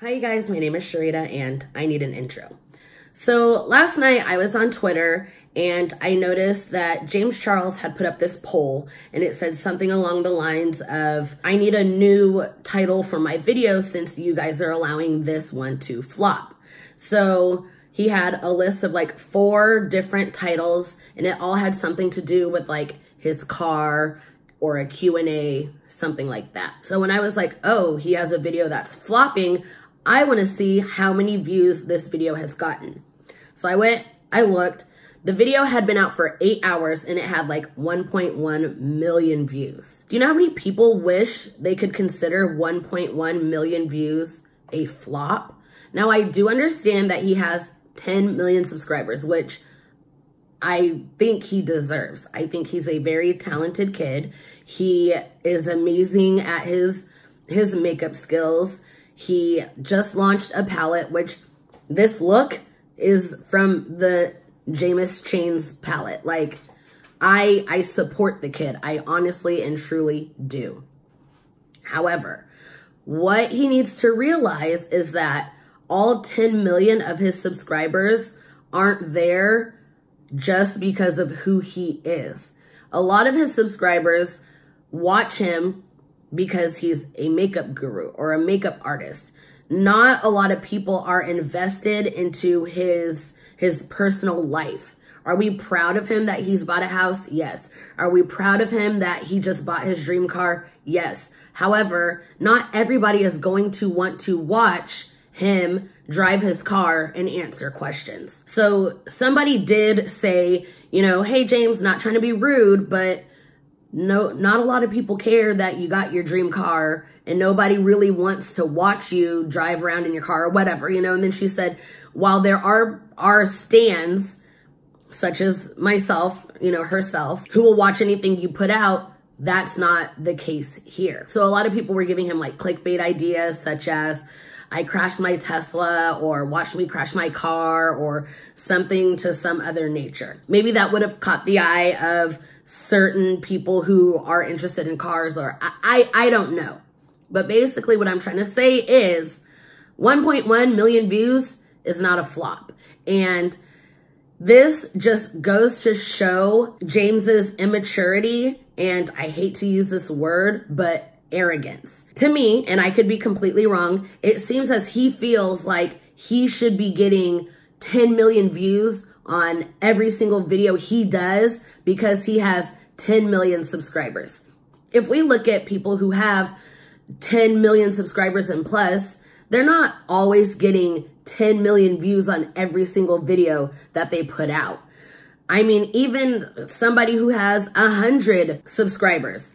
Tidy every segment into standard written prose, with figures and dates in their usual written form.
Hi you guys, my name is Cherita and I need an intro. So last night I was on Twitter and I noticed that James Charles had put up this poll and it said something along the lines of, I need a new title for my video since you guys are allowing this one to flop. So he had a list of like 4 different titles and it all had something to do with like his car or a Q&A, something like that. So when I was like, oh, he has a video that's flopping, I want to see how many views this video has gotten. So I looked, the video had been out for 8 hours and it had like 1.1 million views. Do you know how many people wish they could consider 1.1 million views a flop? Now I do understand that he has 10 million subscribers, which I think he deserves. I think he's a very talented kid. He is amazing at his makeup skills. He just launched a palette, which this look is from the James Chains palette. Like, I support the kid. I honestly and truly do. However, what he needs to realize is that all 10 million of his subscribers aren't there just because of who he is. A lot of his subscribers watch him because he's a makeup guru or a makeup artist. Not a lot of people are invested into his personal life. Are we proud of him that he's bought a house? Yes. Are we proud of him that he just bought his dream car? Yes. However, not everybody is going to want to watch him drive his car and answer questions. So somebody did say, you know, hey, James, not trying to be rude, but no, not a lot of people care that you got your dream car and nobody really wants to watch you drive around in your car or whatever, you know? And then she said, while there are stans such as myself, you know, herself, who will watch anything you put out, that's not the case here. So a lot of people were giving him like clickbait ideas such as, I crashed my Tesla, or watch me crash my car, or something to some other nature. Maybe that would have caught the eye of certain people who are interested in cars, or I don't know. But basically what I'm trying to say is 1.1 million views is not a flop. And this just goes to show James's immaturity, and I hate to use this word, but arrogance. To me, and I could be completely wrong, it seems as he feels like he should be getting 10 million views on every single video he does because he has 10 million subscribers. If we look at people who have 10 million subscribers and plus, they're not always getting 10 million views on every single video that they put out. I mean, even somebody who has 100 subscribers,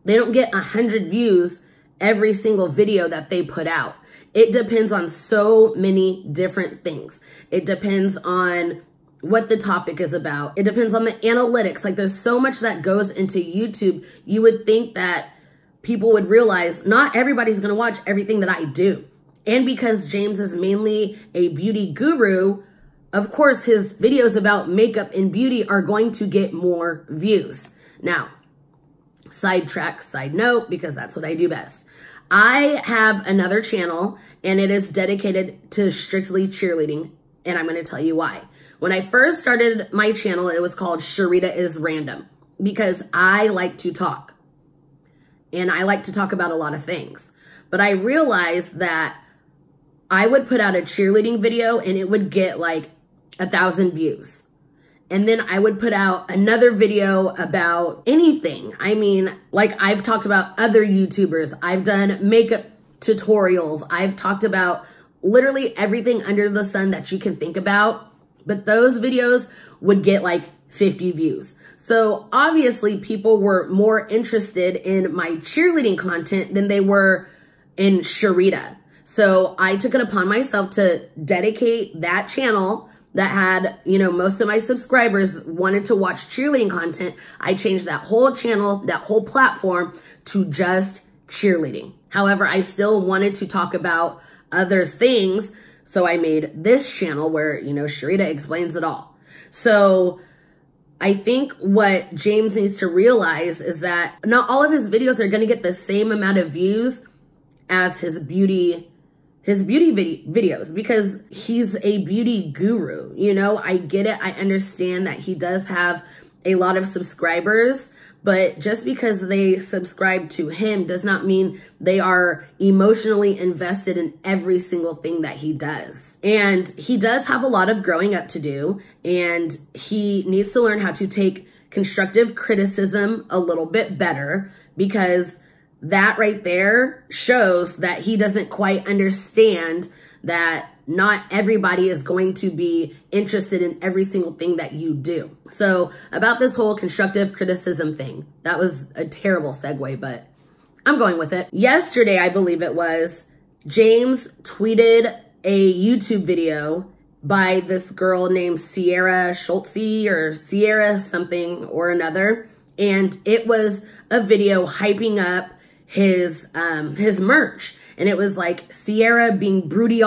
they don't get 100 views every single video that they put out. It depends on so many different things. It depends on what the topic is about. It depends on the analytics. Like, there's so much that goes into YouTube. You would think that people would realize not everybody's going to watch everything that I do. And because James is mainly a beauty guru, of course, his videos about makeup and beauty are going to get more views. Now, sidetrack, side note, because that's what I do best. I have another channel and it is dedicated to strictly cheerleading, and I'm going to tell you why. When I first started my channel, it was called Cherita is Random because I like to talk and I like to talk about a lot of things. But I realized that I would put out a cheerleading video and it would get like 1,000 views. And then I would put out another video about anything. I mean, like, I've talked about other YouTubers. I've done makeup tutorials. I've talked about literally everything under the sun that you can think about. But those videos would get like 50 views. So obviously people were more interested in my cheerleading content than they were in Cherita. So I took it upon myself to dedicate that channel that had, you know, most of my subscribers wanted to watch cheerleading content. I changed that whole channel, that whole platform to just cheerleading. However, I still wanted to talk about other things. So I made this channel where, you know, Cherita explains it all. So I think what James needs to realize is that not all of his videos are going to get the same amount of views as his beauty his beauty videos because he's a beauty guru. You know, I get it. I understand that he does have a lot of subscribers, but just because they subscribe to him does not mean they are emotionally invested in every single thing that he does. And he does have a lot of growing up to do, and he needs to learn how to take constructive criticism a little bit better, because that right there shows that he doesn't quite understand that not everybody is going to be interested in every single thing that you do. So about this whole constructive criticism thing, that was a terrible segue, but I'm going with it. Yesterday, I believe it was, James tweeted a YouTube video by this girl named Sierra Schultze or Sierra something or another. And it was a video hyping up his merch. And it was like Sierra being brutally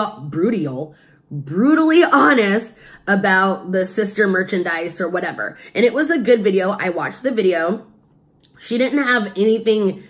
honest about the sister merchandise or whatever. And it was a good video. I watched the video. She didn't have anything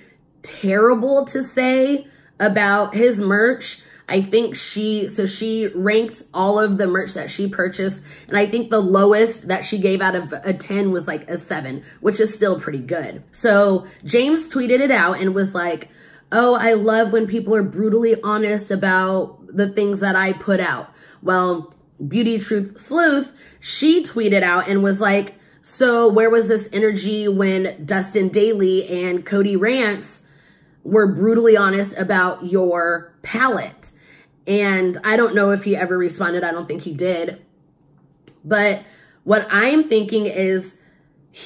terrible to say about his merch. I think she ranked all of the merch that she purchased. And I think the lowest that she gave out of a 10 was like a 7, which is still pretty good. So James tweeted it out and was like, oh, I love when people are brutally honest about the things that I put out. Well, Beauty Truth Sleuth, she tweeted out and was like, so where was this energy when Dustin Daly and Cody Rants were brutally honest about your palette? And I don't know if he ever responded. I don't think he did. But what I'm thinking is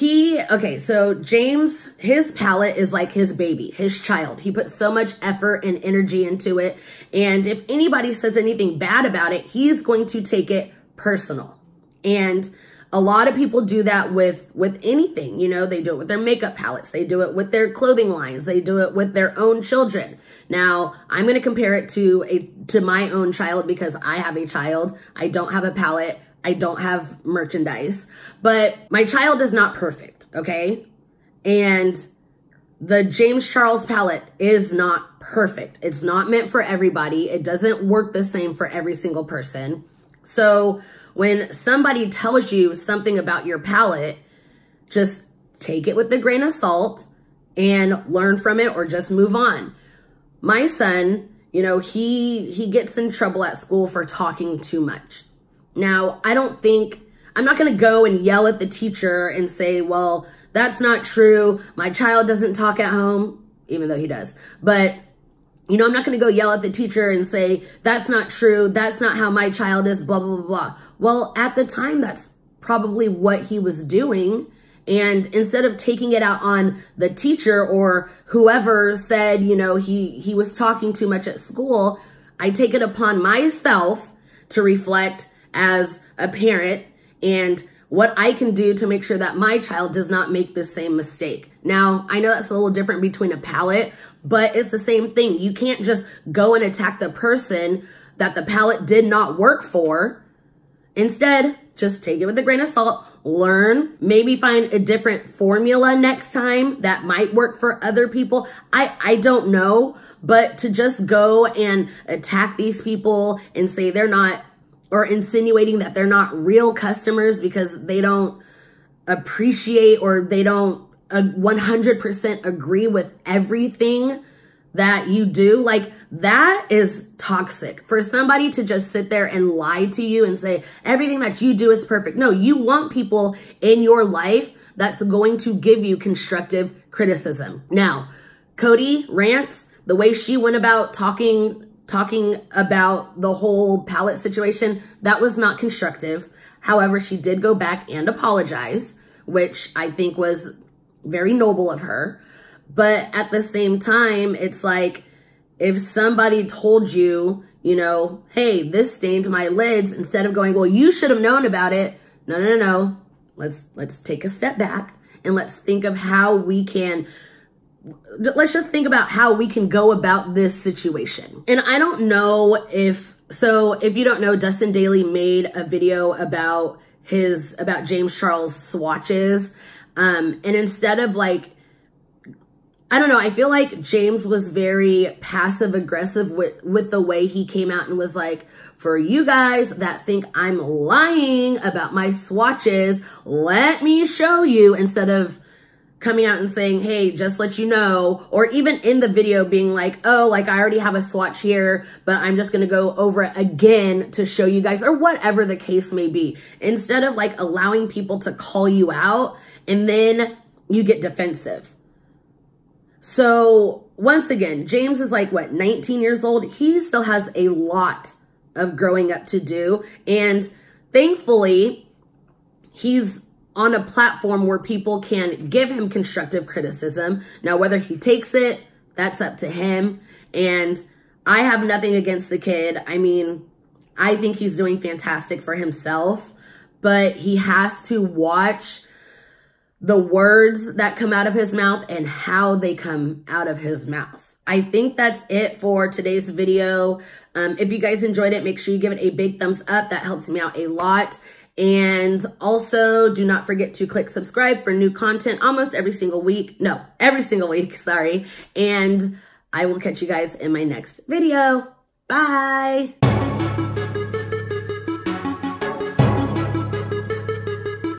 okay, so James, his palette is like his baby, his child. He put so much effort and energy into it. And if anybody says anything bad about it, he's going to take it personal. And a lot of people do that with anything. You know, they do it with their makeup palettes. They do it with their clothing lines. They do it with their own children. Now, I'm going to compare it to my own child because I have a child. I don't have a palette. I don't have merchandise, but my child is not perfect, okay? And the James Charles palette is not perfect. It's not meant for everybody. It doesn't work the same for every single person. So when somebody tells you something about your palette, just take it with a grain of salt and learn from it or just move on. My son, you know, he gets in trouble at school for talking too much. Now, I'm not going to go and yell at the teacher and say, well, that's not true. My child doesn't talk at home, even though he does. But, you know, I'm not going to go yell at the teacher and say, that's not true. That's not how my child is, blah, blah, blah, blah. Well, at the time, that's probably what he was doing. And instead of taking it out on the teacher or whoever said, you know, he was talking too much at school, I take it upon myself to reflect as a parent and what I can do to make sure that my child does not make the same mistake. Now, I know that's a little different between a palette, but it's the same thing. You can't just go and attack the person that the palette did not work for. Instead, just take it with a grain of salt, learn, maybe find a different formula next time that might work for other people. I don't know, but to just go and attack these people and say they're not, or insinuating that they're not real customers because they don't appreciate or they don't 100% agree with everything that you do, like that is toxic. For somebody to just sit there and lie to you and say everything that you do is perfect. No, you want people in your life that's going to give you constructive criticism. Now, Cody Rants, the way she went about talking about the whole palette situation, that was not constructive. However, she did go back and apologize, which I think was very noble of her. But at the same time, it's like, if somebody told you, you know, hey, this stained my lids, instead of going, well, you should have known about it. No. Let's take a step back and let's think of how we can, let's just think about how we can go about this situation. And I don't know if you don't know, Dustin Daly made a video about James Charles swatches. And instead of like I don't know. I feel like James was very passive aggressive with the way he came out and was like, for you guys that think I'm lying about my swatches, let me show you, instead of coming out and saying, hey, just let you know, or even in the video being like, oh, like I already have a swatch here, but I'm just going to go over it again to show you guys, or whatever the case may be. Instead of like allowing people to call you out and then you get defensive. So once again, James is like, what, 19 years old? He still has a lot of growing up to do. And thankfully, he's on a platform where people can give him constructive criticism. Now, whether he takes it, that's up to him. And I have nothing against the kid. I mean, I think he's doing fantastic for himself, but he has to watch the words that come out of his mouth and how they come out of his mouth. I think that's it for today's video. If you guys enjoyed it, make sure you give it a big thumbs up. That helps me out a lot. And also do not forget to click subscribe for new content almost every single week. No, every single week, sorry. And I will catch you guys in my next video. Bye.